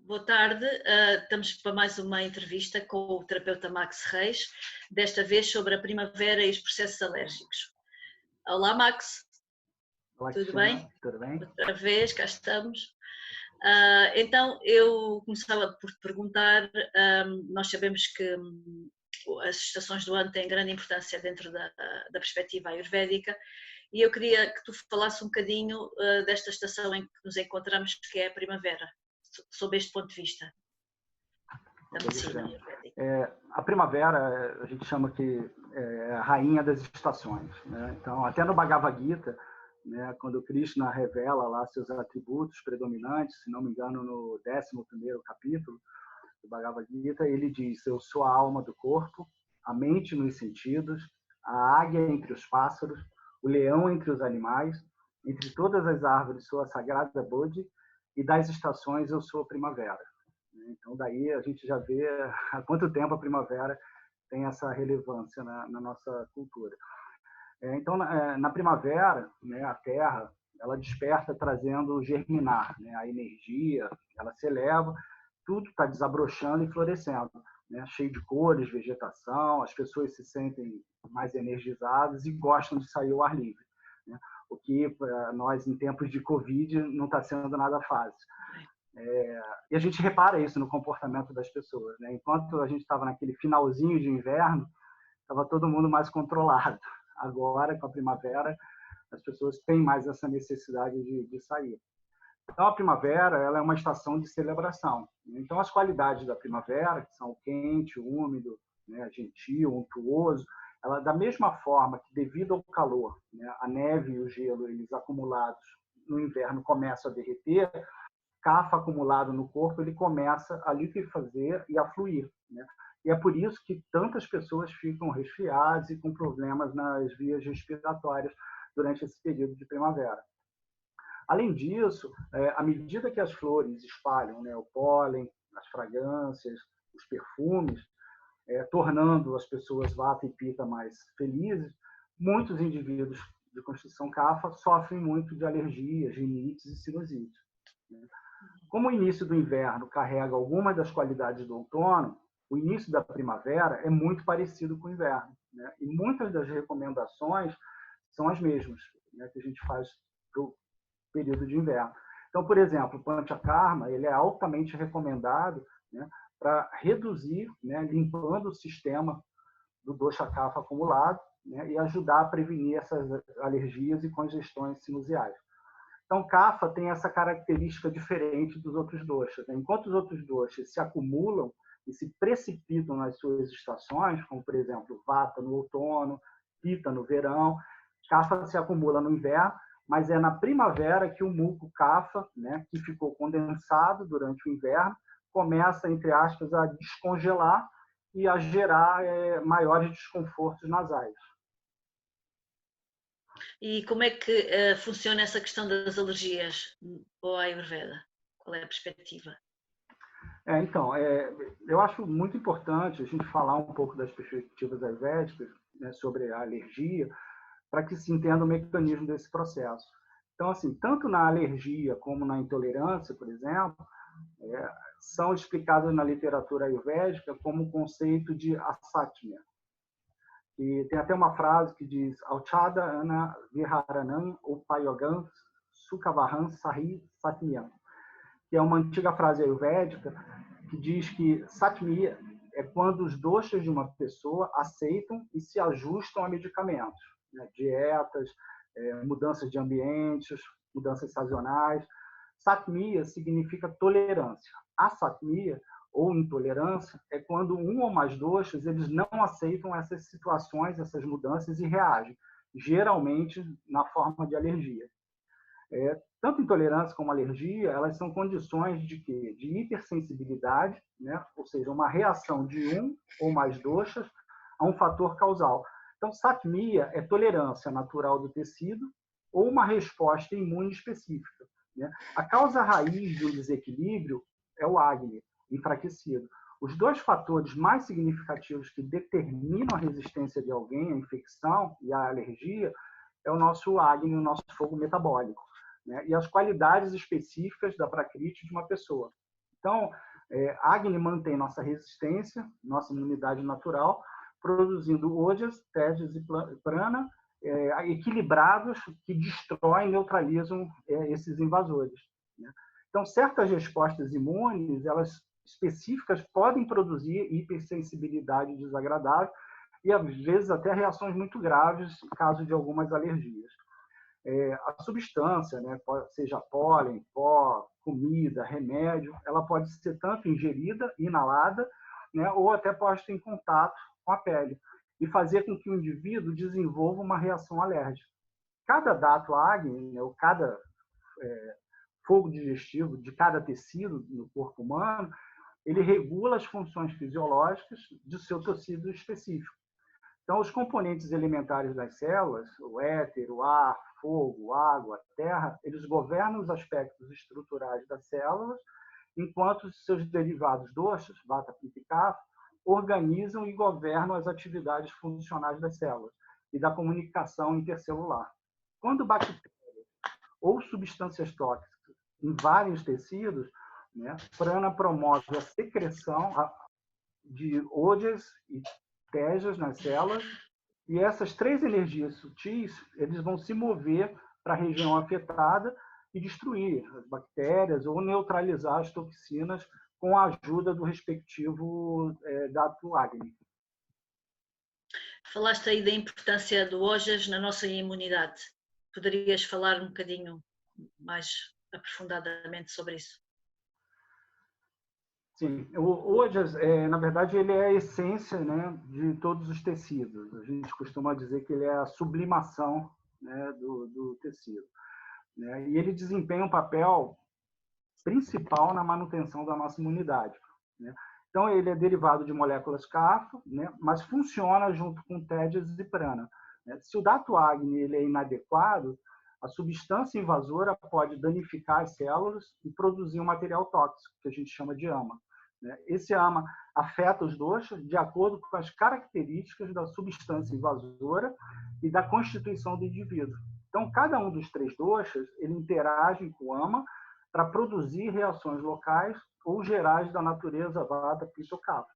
boa tarde. Estamos para mais uma entrevista com o terapeuta Max Reis, desta vez sobre a primavera e os processos alérgicos. Olá, Max. Olá, Tudo Cristina. bem? Tudo bem? Outra vez, cá estamos. Então, eu começava por te perguntar, nós sabemos que as estações do ano têm grande importância dentro da perspectiva ayurvédica, e eu queria que tu falasses um bocadinho desta estação em que nos encontramos, que é a primavera, sob este ponto de vista da medicina ayurvédica. A primavera, a gente chama que é a rainha das estações, né? Então, até no Bhagavad Gita, né, quando Krishna revela lá seus atributos predominantes, se não me engano, no 11º capítulo do Bhagavad Gita, ele diz: eu sou a alma do corpo, a mente nos sentidos, a águia entre os pássaros, o leão entre os animais, entre todas as árvores sou a sagrada Bodhi, e das estações eu sou a primavera. Então, daí a gente já vê há quanto tempo a primavera tem essa relevância na nossa cultura. Então, na primavera, né, a Terra ela desperta trazendo o germinar, né, a energia, ela se eleva, tudo está desabrochando e florescendo, né, cheio de cores, vegetação, as pessoas se sentem mais energizadas e gostam de sair ao ar livre, né, o que para nós, em tempos de Covid, não está sendo nada fácil. E a gente repara isso no comportamento das pessoas, né? Enquanto a gente estava naquele finalzinho de inverno, estava todo mundo mais controlado. Agora, com a primavera, as pessoas têm mais essa necessidade de sair. Então, a primavera ela é uma estação de celebração. Então, as qualidades da primavera, que são o quente, o úmido, né, gentil, untuoso, ela, da mesma forma que, devido ao calor, né, a neve e o gelo, eles acumulados no inverno, começam a derreter, cafa acumulado no corpo, ele começa a liquefazer e a fluir, né? E é por isso que tantas pessoas ficam resfriadas e com problemas nas vias respiratórias durante esse período de primavera. Além disso, à medida que as flores espalham, né, o pólen, as fragrâncias, os perfumes, tornando as pessoas vata e pita mais felizes, muitos indivíduos de constituição kapha sofrem muito de alergias, rinites e sinusites, né? Como o início do inverno carrega algumas das qualidades do outono, o início da primavera é muito parecido com o inverno, né? E muitas das recomendações são as mesmas, né, que a gente faz para o período de inverno. Então, por exemplo, o Panchakarma ele é altamente recomendado, né, para reduzir, né, limpando o sistema do dosha kapha acumulado, né, e ajudar a prevenir essas alergias e congestões sinusiais. Então, kapha tem essa característica diferente dos outros doshas, né? Enquanto os outros doshas se acumulam e se precipitam nas suas estações, como, por exemplo, vata no outono, pita no verão, kapha se acumula no inverno, mas é na primavera que o muco kapha, né, que ficou condensado durante o inverno, começa, entre aspas, a descongelar e a gerar maiores desconfortos nasais. E como é que funciona essa questão das alergias ao Ayurveda? Qual é a perspectiva? Então, eu acho muito importante a gente falar um pouco das perspectivas ayurvédicas, né, sobre a alergia, para que se entenda o mecanismo desse processo. Então, assim, tanto na alergia como na intolerância, por exemplo, são explicados na literatura ayurvédica como o conceito de asatmia. E tem até uma frase que diz: Auchada ana viharanam upayogam sukavahan sahi satmiyam, que é uma antiga frase ayurvédica que diz que satmia é quando os doshas de uma pessoa aceitam e se ajustam a medicamentos, né? Dietas, mudanças de ambientes, mudanças sazonais. Satmia significa tolerância. Asatmia, ou intolerância, é quando um ou mais doshas eles não aceitam essas situações, essas mudanças e reagem, geralmente na forma de alergia. Tanto intolerância como alergia, elas são condições de quê? De hipersensibilidade, né? Ou seja, uma reação de um ou mais doshas a um fator causal. Então, satmia é tolerância natural do tecido ou uma resposta imune específica, né? A causa raiz do desequilíbrio é o Agni, enfraquecido. Os dois fatores mais significativos que determinam a resistência de alguém à infecção e à alergia é o nosso Agni, o nosso fogo metabólico, né? E as qualidades específicas da prakriti de uma pessoa. Então, Agni mantém nossa resistência, nossa imunidade natural, produzindo Ojas, Tejas e Prana equilibrados que destroem, neutralizam esses invasores, né? Então, certas respostas imunes, elas específicas, podem produzir hipersensibilidade desagradável e, às vezes, até reações muito graves, no caso de algumas alergias. A substância, né, seja pólen, pó, comida, remédio, ela pode ser tanto ingerida, inalada, né, ou até posta em contato com a pele e fazer com que o indivíduo desenvolva uma reação alérgica. Cada dato Agni, né, ou cada fogo digestivo de cada tecido no corpo humano, ele regula as funções fisiológicas do seu tecido específico. Então, os componentes elementares das células, o éter, o ar, fogo, água, terra, eles governam os aspectos estruturais das células, enquanto os seus derivados doshas, vata, pitta e kapha, organizam e governam as atividades funcionais das células e da comunicação intercelular. Quando bactérias ou substâncias tóxicas invadem os tecidos, né, prana promove a secreção de ojas e tejas nas células, e essas três energias sutis, eles vão se mover para a região afetada e destruir as bactérias ou neutralizar as toxinas com a ajuda do respectivo dato Agni. Falaste aí da importância do Ojas na nossa imunidade. Poderias falar um bocadinho mais aprofundadamente sobre isso? Sim, o Ojas, na verdade, ele é a essência, né, de todos os tecidos. A gente costuma dizer que ele é a sublimação, né, do tecido, né? E ele desempenha um papel principal na manutenção da nossa imunidade, né? Então, ele é derivado de moléculas kapha, né, mas funciona junto com tejas e prana, né? Se o dato Agni ele é inadequado, a substância invasora pode danificar as células e produzir um material tóxico, que a gente chama de ama, né? Esse ama afeta os doshas de acordo com as características da substância invasora e da constituição do indivíduo. Então, cada um dos três doshas, ele interage com o ama para produzir reações locais ou gerais da natureza vata, pitta ou kapha.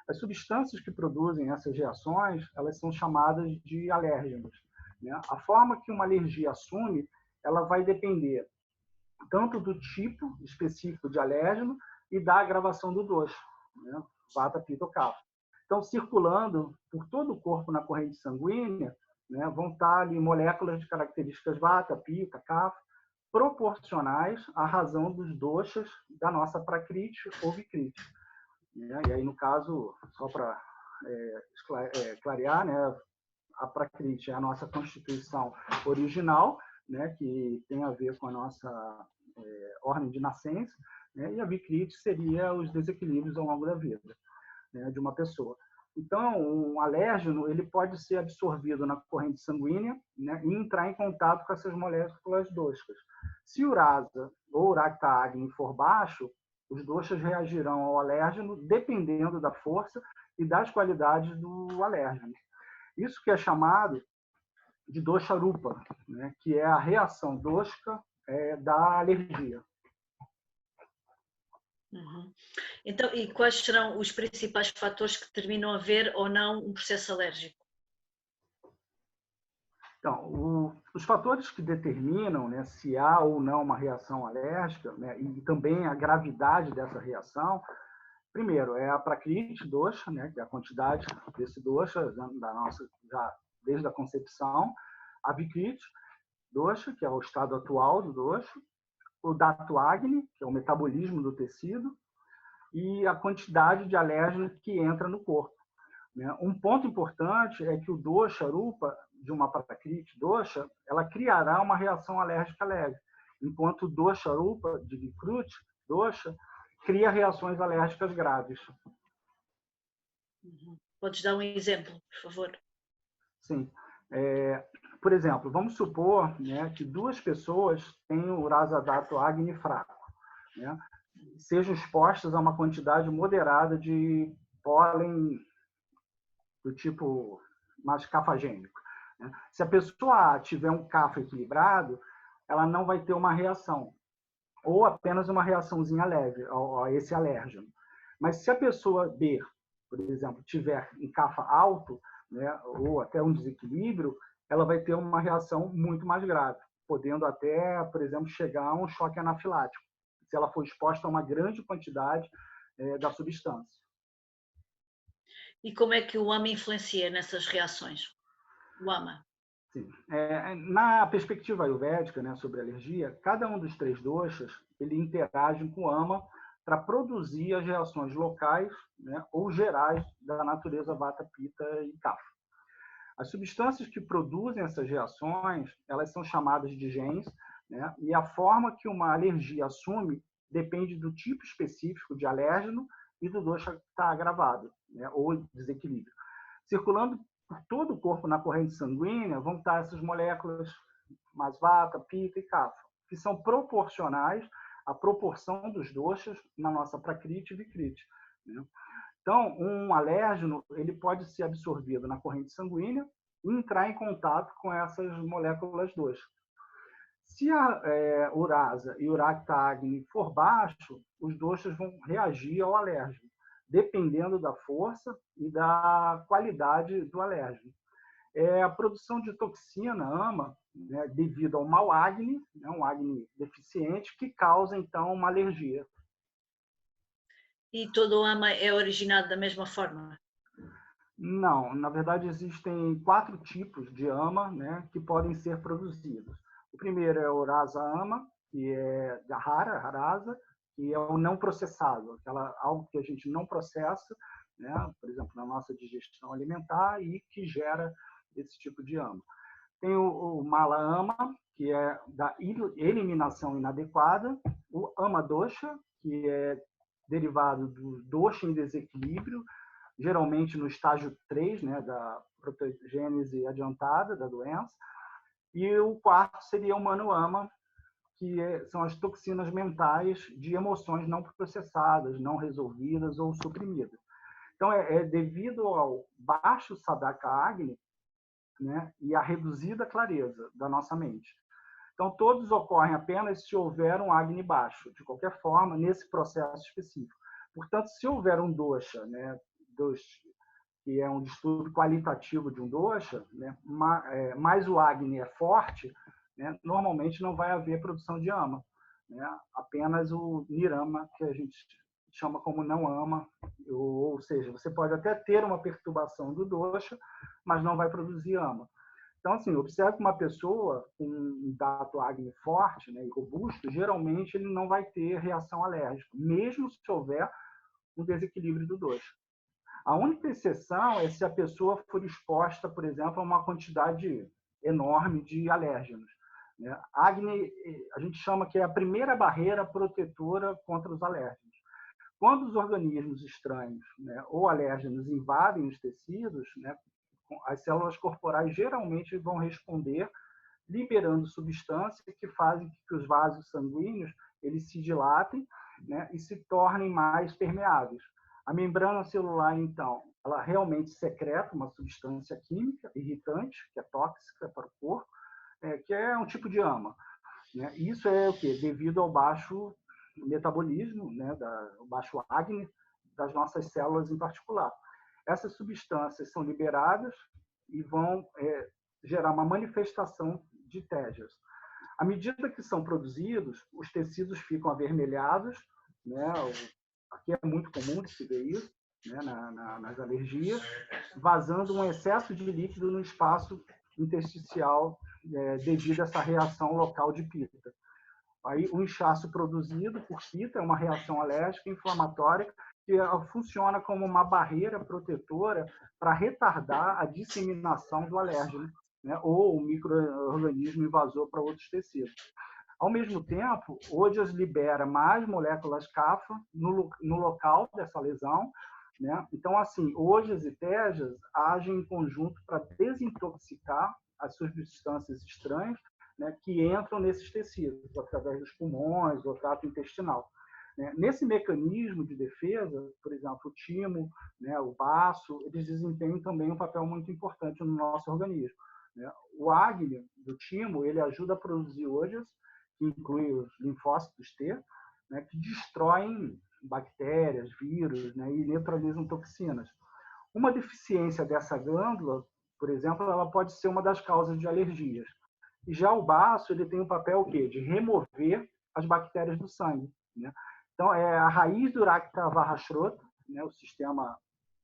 As substâncias que produzem essas reações, elas são chamadas de alérgenos, né? A forma que uma alergia assume, ela vai depender tanto do tipo específico de alérgeno e da agravação do dosha, né? Vata, pitta ou kapha. Então, circulando por todo o corpo na corrente sanguínea, né, vão estar ali moléculas de características vata, pitta, kapha, proporcionais à razão dos doshas da nossa prakriti ou vikriti, né? E aí, no caso, só para clarear, né, a prakriti é a nossa constituição original, né, que tem a ver com a nossa ordem de nascença, né, e a vikriti seria os desequilíbrios ao longo da vida, né, de uma pessoa. Então, um alérgeno ele pode ser absorvido na corrente sanguínea, né, e entrar em contato com essas moléculas doshas. Se o rasa ou rakta agni for baixo, os doshas reagirão ao alérgeno dependendo da força e das qualidades do alérgeno. Isso que é chamado de dosha rupa, né, que é a reação dóxica da alergia. Uhum. Então, e quais serão os principais fatores que determinam haver ou não um processo alérgico? Então, os fatores que determinam, né, se há ou não uma reação alérgica, né, e também a gravidade dessa reação, primeiro é a prakriti dosha, né, que é a quantidade desse dosha da nossa já desde a concepção, a vikriti dosha, que é o estado atual do dosha, o dato agni, que é o metabolismo do tecido, e a quantidade de alérgeno que entra no corpo, né? Um ponto importante é que o dosha rupa de uma prakriti dosha, ela criará uma reação alérgica leve, enquanto o dosha rupa de vikriti dosha cria reações alérgicas graves. Uhum. Podes dar um exemplo, por favor? Sim. Por exemplo, vamos supor, né, que duas pessoas têm o rasa-dato agni fraco, né, sejam expostas a uma quantidade moderada de pólen do tipo mais cafagênico, né? Se a pessoa A tiver um kapha equilibrado, ela não vai ter uma reação. ou apenas uma reaçãozinha leve a esse alérgeno. Mas se a pessoa B, por exemplo, tiver em CAFA alto, né, ou até um desequilíbrio, ela vai ter uma reação muito mais grave, podendo até, por exemplo, chegar a um choque anafilático, se ela for exposta a uma grande quantidade da substância. E como é que o AMA influencia nessas reações? O AMA. Sim. Na perspectiva ayurvédica, né, sobre alergia, cada um dos 3 doshas ele interage com o AMA para produzir as reações locais, né, ou gerais da natureza Vata, Pitta e Kapha. As substâncias que produzem essas reações, elas são chamadas de genes, né, e a forma que uma alergia assume depende do tipo específico de alérgeno e do dosha que está agravado, né, ou desequilíbrio. Circulando por todo o corpo na corrente sanguínea vão estar essas moléculas mais Vata, Pitta e Kapha, que são proporcionais à proporção dos doshas na nossa Prakriti e Vikriti, né? Então, um alérgeno ele pode ser absorvido na corrente sanguínea e entrar em contato com essas moléculas dosha. Se a urasa e uracta agni for baixo, os doshas vão reagir ao alérgeno, dependendo da força e da qualidade do alérgeno. A produção de toxina, AMA, né, devido ao mau Agni, né, um Agni deficiente, que causa, então, uma alergia. E todo o AMA é originado da mesma forma? Não, na verdade existem 4 tipos de AMA, né, que podem ser produzidos. O primeiro é o Rasa AMA, que é da Rasa, que é o não processado, algo que a gente não processa, né, por exemplo, na nossa digestão alimentar e que gera esse tipo de AMA. Tem o Mala AMA, que é da eliminação inadequada, o AMA Dosha, que é derivado do dosha em desequilíbrio, geralmente no estágio 3, né, da proteogênese adiantada da doença, e o quarto seria o Mano-AMA, que são as toxinas mentais de emoções não processadas, não resolvidas ou suprimidas. Então, devido ao baixo Sadaka Agni, né, e a reduzida clareza da nossa mente. Então, todos ocorrem apenas se houver um Agni baixo, de qualquer forma, nesse processo específico. Portanto, se houver um dosha, né, que é um distúrbio qualitativo de um dosha, né, mas o Agni é forte, né, normalmente não vai haver produção de ama, né, apenas o nirama, que a gente chama como não ama, ou seja, você pode até ter uma perturbação do dosha, mas não vai produzir ama. Então, assim, observe que uma pessoa com um dato Agni forte, né, e robusto, geralmente ele não vai ter reação alérgica, mesmo se houver um desequilíbrio do dosha. A única exceção é se a pessoa for exposta, por exemplo, a uma quantidade enorme de alérgenos. Agni, a gente chama que é a primeira barreira protetora contra os alérgenos. Quando os organismos estranhos, né, ou alérgenos invadem os tecidos, né, as células corporais geralmente vão responder liberando substâncias que fazem que os vasos sanguíneos eles se dilatem, né, e se tornem mais permeáveis. A membrana celular, então, ela realmente secreta uma substância química irritante, que é tóxica para o corpo, que é um tipo de ama. Né? Isso é o quê? Devido ao baixo metabolismo, né, o baixo Agni das nossas células em particular. Essas substâncias são liberadas e vão gerar uma manifestação de tejas. À medida que são produzidos, os tecidos ficam avermelhados, né? Aqui é muito comum de se ver isso, né, nas alergias, vazando um excesso de líquido no espaço intersticial devido a essa reação local de Pitta. Aí, o inchaço produzido por Pitta é uma reação alérgica inflamatória que funciona como uma barreira protetora para retardar a disseminação do alérgeno, né, ou o micro-organismo invasor para outros tecidos. Ao mesmo tempo, Ojas libera mais moléculas Kapha no local dessa lesão, né? Então, assim, Ojas e Tejas agem em conjunto para desintoxicar as substâncias estranhas, né, que entram nesses tecidos, através dos pulmões, do trato intestinal. Nesse mecanismo de defesa, por exemplo, o timo, né, o baço, eles desempenham também um papel muito importante no nosso organismo. O Agni do timo, ele ajuda a produzir Ojas, que inclui os linfócitos T, né, que destroem bactérias, vírus, né, e neutralizam toxinas. Uma deficiência dessa glândula, por exemplo, ela pode ser uma das causas de alergias. E já o baço, ele tem um papel o quê? De remover as bactérias do sangue, né? Então, é a raiz do Racta varrachrota, né, o sistema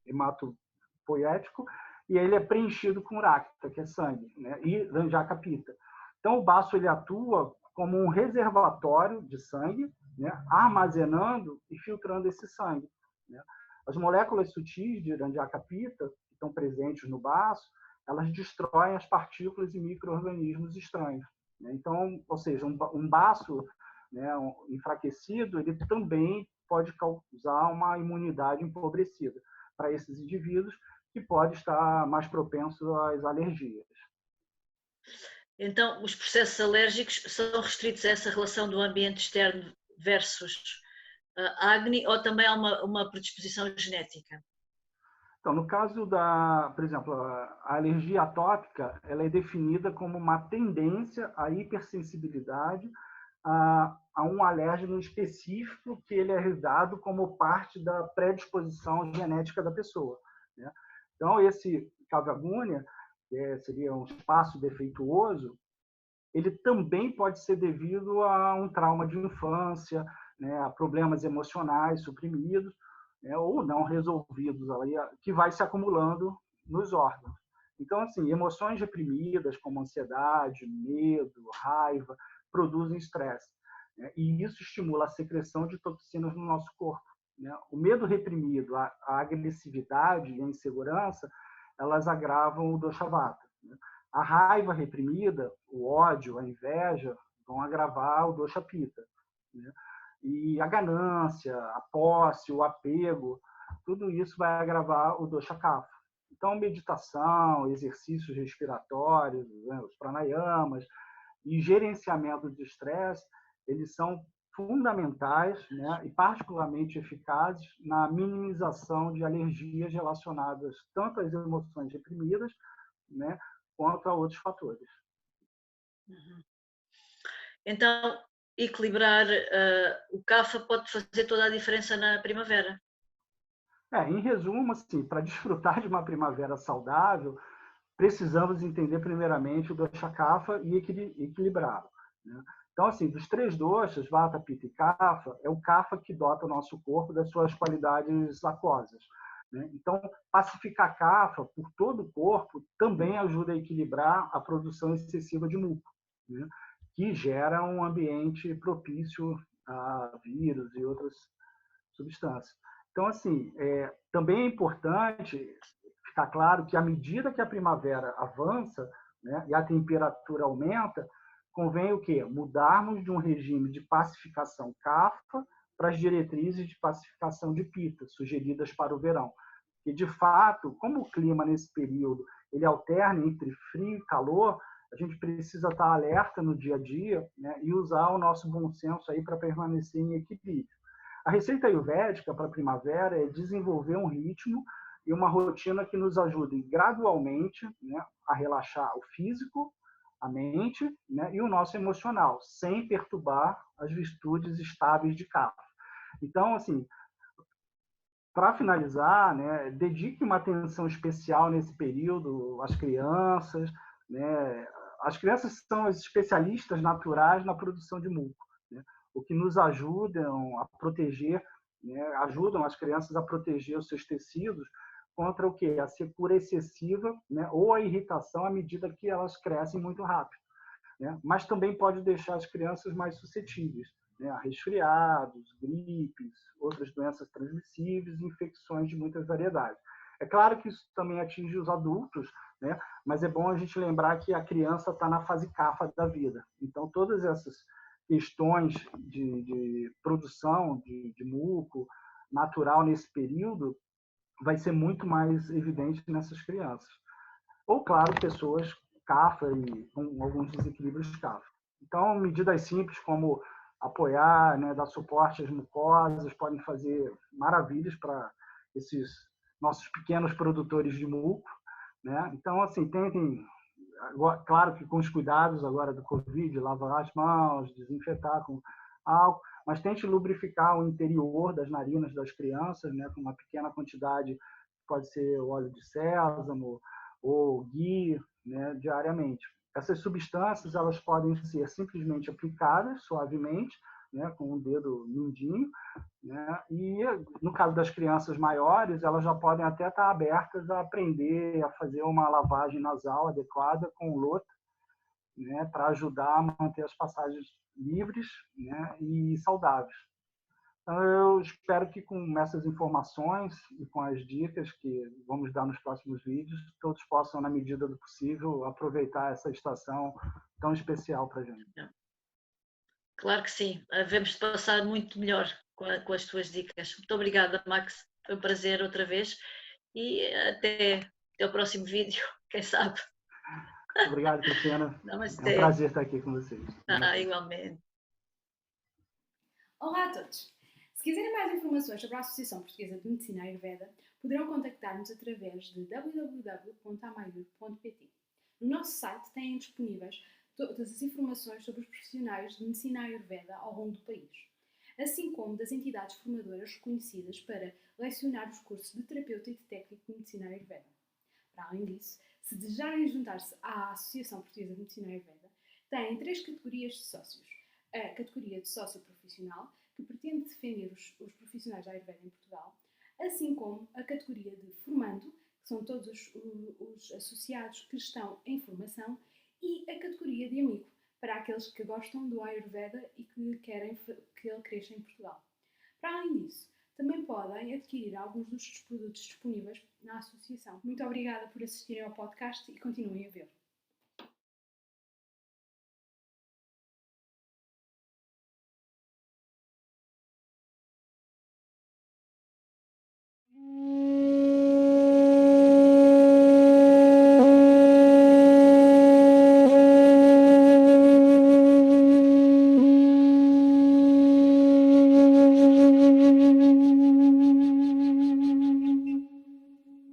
hematopoético, e ele é preenchido com Racta, que é sangue, né, e Ranjaka-Pitta. Então, o baço ele atua como um reservatório de sangue, né, armazenando e filtrando esse sangue, né? As moléculas sutis de Ranjaka-Pitta, que estão presentes no baço, elas destroem as partículas e micro-organismos estranhos, né? Então, ou seja, um baço, né, enfraquecido, ele também pode causar uma imunidade empobrecida para esses indivíduos, que pode estar mais propenso às alergias. Então, os processos alérgicos são restritos a essa relação do ambiente externo versus a Agni, ou também há uma predisposição genética? Então, no caso da, por exemplo, a alergia atópica, ela é definida como uma tendência à hipersensibilidade a um alérgeno específico que ele é dado como parte da predisposição genética da pessoa, né? Então, esse cavagúnia, que seria um espaço defeituoso, ele também pode ser devido a um trauma de infância, né, a problemas emocionais suprimidos, né, ou não resolvidos, que vai se acumulando nos órgãos. Então, assim, emoções reprimidas, como ansiedade, medo, raiva, produzem estresse, né, e isso estimula a secreção de toxinas no nosso corpo, né? O medo reprimido, a agressividade e a insegurança, elas agravam o dosha vata, né? A raiva reprimida, o ódio, a inveja, vão agravar o dosha pitta, né? E a ganância, a posse, o apego, tudo isso vai agravar o dosha kapha. Então, meditação, exercícios respiratórios, né, os pranayamas e gerenciamento de estresse, eles são fundamentais, né, e particularmente eficazes na minimização de alergias relacionadas tanto às emoções reprimidas, né, quanto a outros fatores. Uhum. Então, equilibrar o kapha pode fazer toda a diferença na primavera. Em resumo, assim, para desfrutar de uma primavera saudável, precisamos entender primeiramente o dosha kapha e equilibrá-lo, né? Então, assim, dos três doshas, vata, pitta e kapha, é o kapha que dota o nosso corpo das suas qualidades aquosas, né? Então, pacificar kapha por todo o corpo também ajuda a equilibrar a produção excessiva de muco, né, que gera um ambiente propício a vírus e outras substâncias. Então, assim, também é importante ficar claro que à medida que a primavera avança, né, e a temperatura aumenta, convém o quê? Mudarmos de um regime de pacificação kapha para as diretrizes de pacificação de pitta, sugeridas para o verão. E, de fato, como o clima nesse período ele alterna entre frio e calor, a gente precisa estar alerta no dia a dia, né, e usar o nosso bom senso aí para permanecer em equilíbrio. A receita ayurvédica para a primavera é desenvolver um ritmo e uma rotina que nos ajudem gradualmente, né, a relaxar o físico, a mente, né, e o nosso emocional, sem perturbar as virtudes estáveis de kapha. Então, assim, para finalizar, né, dedique uma atenção especial nesse período às crianças, né? As crianças são as especialistas naturais na produção de muco, né? O que nos ajudam a proteger, né, ajudam as crianças a proteger os seus tecidos contra o quê? A secura excessiva, né, ou a irritação à medida que elas crescem muito rápido, né? Mas também pode deixar as crianças mais suscetíveis, né, a resfriados, gripes, outras doenças transmissíveis e infecções de muitas variedades. É claro que isso também atinge os adultos, né, mas é bom a gente lembrar que a criança está na fase kapha da vida. Então, todas essas questões de produção de muco natural nesse período vai ser muito mais evidente nessas crianças. Ou, claro, pessoas kapha e com alguns desequilíbrios kapha. Então, medidas simples como apoiar, né, dar suporte às mucosas, podem fazer maravilhas para esses nossos pequenos produtores de muco, né? Então, assim, tentem claro que com os cuidados agora do Covid, lavar as mãos, desinfetar com álcool, mas tente lubrificar o interior das narinas das crianças, né, com uma pequena quantidade, pode ser óleo de sésamo ou ghee, né, diariamente. Essas substâncias elas podem ser simplesmente aplicadas suavemente, né, com um dedo mindinho, né, e no caso das crianças maiores, elas já podem até estar abertas a aprender a fazer uma lavagem nasal adequada com o Lota, né, para ajudar a manter as passagens livres, né, e saudáveis. Então, eu espero que com essas informações e com as dicas que vamos dar nos próximos vídeos, todos possam, na medida do possível, aproveitar essa estação tão especial para a gente. Claro que sim, devemos passar muito melhor com as tuas dicas. Muito obrigada, Max, foi um prazer outra vez e até o próximo vídeo, quem sabe. Obrigado, Cristina. Namastê. É um prazer estar aqui com vocês. Igualmente. Olá a todos! Se quiserem mais informações sobre a Associação Portuguesa de Medicina Ayurveda, poderão contactar-nos através de www.amayur.pt. No nosso site têm disponíveis todas as informações sobre os profissionais de Medicina Ayurveda ao longo do país, assim como das entidades formadoras reconhecidas para lecionar os cursos de terapeuta e de técnico de Medicina Ayurveda. Para além disso, se desejarem juntar-se à Associação Portuguesa de Medicina Ayurveda, têm 3 categorias de sócios. A categoria de sócio profissional, que pretende defender os profissionais da Ayurveda em Portugal, assim como a categoria de formando, que são todos os associados que estão em formação, e a categoria de amigo, para aqueles que gostam do Ayurveda e que querem que ele cresça em Portugal. Para além disso, também podem adquirir alguns dos produtos disponíveis na associação. Muito obrigada por assistirem ao podcast e continuem a ver.